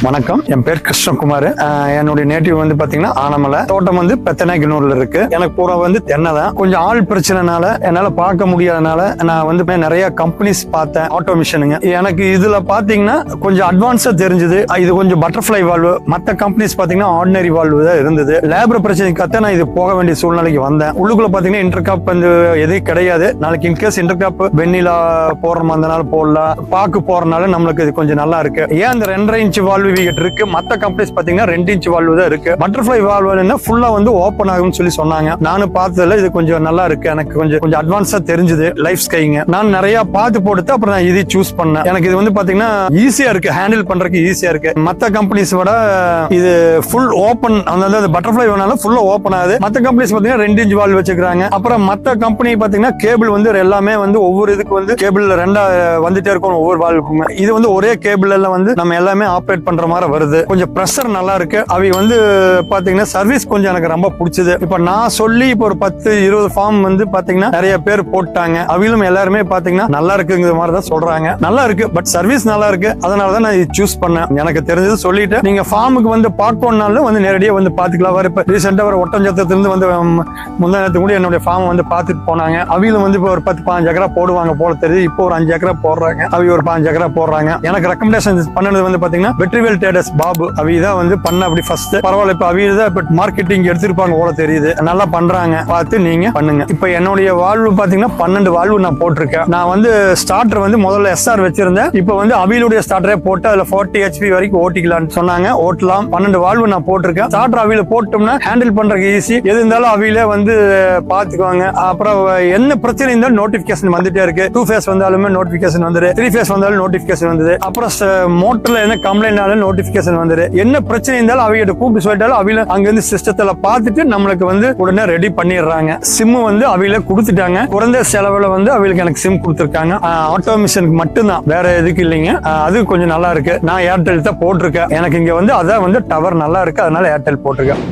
வணக்கம், என் பேர் கிருஷ்ணகுமார். என்னுடைய நேட்டிவ் வந்து பாத்தீங்கன்னா ஆனமலை. தோட்டம் வந்து பெத்தநாயக்கனூர்ல இருக்கு. எனக்கு பூரா வந்து தென்னை தான். கொஞ்சம் ஆள் பிரச்சனைனால என்னால பார்க்க முடியாதனால நான் வந்து நிறைய கம்பெனிஸ் பார்த்தேன், ஆட்டோ மிஷினுங்க. எனக்கு இதுல பாத்தீங்கன்னா கொஞ்சம் அட்வான்ஸா தெரிஞ்சது. இது கொஞ்சம் பட்டர்ஃபிளை வால்வு, மற்ற கம்பெனிஸ் பாத்தீங்கன்னா ஆர்டினரி வால்வு தான் இருந்தது. லேபர் பிரச்சனைக்காக நான் இது போக வேண்டிய சூழ்நிலைக்கு வந்தேன். உள்ளுக்குள்ள பாத்தீங்கன்னா இன்டர்காப் வந்து எதுவும் கிடையாது. நாளைக்கு இன்கேஸ் இன்டர்காப் வெண்ணிலா போடுற மாதிரினால போடலாம், பாக்கு போறதுனால நம்மளுக்கு இது கொஞ்சம் நல்லா இருக்கு. ஏன் அந்த 2.5 இன்ச் வால்வு இருக்கு, மத்த கம்பெனிஸ் பாத்தீங்கன்னா 2 இன்ச் வால்வு தான் இருக்கு. பட்டர்ஃபிளை வால்வு ஃபுல்லா வந்து ஓபன் ஆகும்னு சொல்லி சொன்னாங்க. நானும் பார்த்ததுல இது கொஞ்சம் நல்லா இருக்கு. எனக்கு கொஞ்சம் அட்வான்ஸா தெரிஞ்சது. லைஃப் ஸ்கைங்க நான் நிறைய பார்த்து போட்டு அப்புறம் நான் இதை சூஸ் பண்ணேன். எனக்கு இது வந்து பாத்தீங்கன்னா ஈஸியா இருக்கு, ஹேண்டில் பண்றதுக்கு ஈஸியா இருக்கு. மத்த கம்பெனிஸ் விட இது ஃபுல் ஓபன், அந்த பட்டர்ஃபிளை வேணாலும் ஃபுல்லா ஓபன் ஆகுது. மத்த கம்பெனிஸ் பாத்தீங்கன்னா 2 இன்ச் வால்வு வச்சுக்கிறாங்க. அப்புறம் மத்த கம்பெனி பாத்தீங்கன்னா கேபிள் வந்து எல்லாமே வந்து ஒவ்வொரு இதுக்கு வந்து கேபிள் ரெண்டா வந்துட்டே இருக்கும் ஒவ்வொரு வால்வுக்குமே. இது வந்து ஒரே கேபிள் எல்லாம் வந்து நம்ம எல்லாமே ஆப்ரேட் பண்ற மாதிரி வருது. கொஞ்சம் பிரஷர் நல்லா இருக்கு. அவை வந்து பாத்தீங்கன்னா சர்வீஸ் கொஞ்சம் எனக்கு ரொம்ப பிடிச்சது. இப்ப நான் சொல்லி இப்ப ஒரு 10-20 ஃபார்ம் வந்து பாத்தீங்கன்னா நிறைய பேர் போட்டாங்க. அவையிலும் எல்லாருமே பாத்தீங்கன்னா நல்லா இருக்குங்கிற மாதிரி தான் சொல்றாங்க. நல்லா இருக்கு, பட் சர்வீஸ் நல்லா இருக்கு. அதனாலதான் நான் இது சூஸ் பண்ணேன். எனக்கு தெரிஞ்சது சொல்லிட்டு நீங்க ஃபார்முக்கு வந்து பார்க்கணும்னாலும் வந்து நேரடியா வந்து பாத்துக்கலாம். இப்ப ரீசெண்டா ஒரு ஒட்டஞ்சத்திலிருந்து வந்து முந்தானத்து கூட என்னுடைய ஃபார்ம் வந்து பாத்துட்டு போனாங்க. அவையிலும் வந்து இப்போ ஒரு 10-15 ஏக்கரா போடுவாங்க போல தெரியுது. இப்போ ஒரு 5 ஏக்கரா போடுறாங்க, அவை ஒரு 5 ஏக்கரா போடுறாங்க. எனக்கு ரெக்கமெண்டேஷன் பண்ணது வந்து பாத்தீங்கன்னா வெற்றிவேல் டேடஸ் பாபு அவிதான் வந்து பண்ண அப்படி ஃபர்ஸ்ட். பரவாயில்ல, இப்ப அவிதான் இப்ப மார்க்கெட்டிங் எடுத்திருப்பாங்க போல தெரியுது. நல்லா பண்றாங்க, பார்த்து நீங்க பண்ணுங்க. இப்ப என்னுடைய வாழ்வு பாத்தீங்கன்னா 12 வாழ்வு நான் போட்டிருக்கேன். நான் வந்து ஸ்டார்டர் வந்து முதல்ல SR வச்சிருந்தேன். இப்ப வந்து அவிலுடைய ஸ்டார்டரே போட்டு அதுல 40 HP வரைக்கும் ஓட்டிக்கலாம்னு சொன்னாங்க. ஓட்டலாம். 12 வாழ்வு நான் போட்டிருக்கேன். ஸ்டார்டர் அவில போட்டோம்னா ஹேண்டில் பண்றதுக்கு ஈஸி. எது இருந்தாலும் அவிலே வந்து பாத்துக்குவாங்க. அப்புறம் என்ன பிரச்சனை இருந்தாலும் நோட்டிபிகேஷன் வந்துட்டே இருக்கு. 2 ஃபேஸ் வந்தாலுமே நோட்டிபிகேஷன் வந்துரு, 3 ஃபேஸ் வந்தாலும் நோட்டிபிகேஷன் வந்தது. அப்புறம் மோட்டர்ல என்ன கம்ப்ளைண்ட் நோட்டிபிகேஷன் வந்துரு. என்ன பிரச்சனை இருந்தாலும் அவங்க கூப்பிட்டு சொல்லிட்டாலும் அவில அங்க இருந்து சிஸ்டத்துல பார்த்துட்டு நம்மளுக்கு வந்து உடனே ரெடி பண்ணிடுறாங்க. சிம் வந்து அவில கொடுத்துட்டாங்க. குறைந்த செலவுல வந்து அவங்களுக்கு எனக்கு சிம் கொடுத்துருக்காங்க. ஆட்டோ மிஷினுக்கு மட்டும்தான், வேற எதுக்கு இல்லைங்க. அது கொஞ்சம் நல்லா இருக்கு. நான் ஏர்டெல் தான் போட்டிருக்கேன். எனக்கு இங்க வந்து அதான் வந்து டவர் நல்லா இருக்கு, அதனால ஏர்டெல் போட்டிருக்கேன்.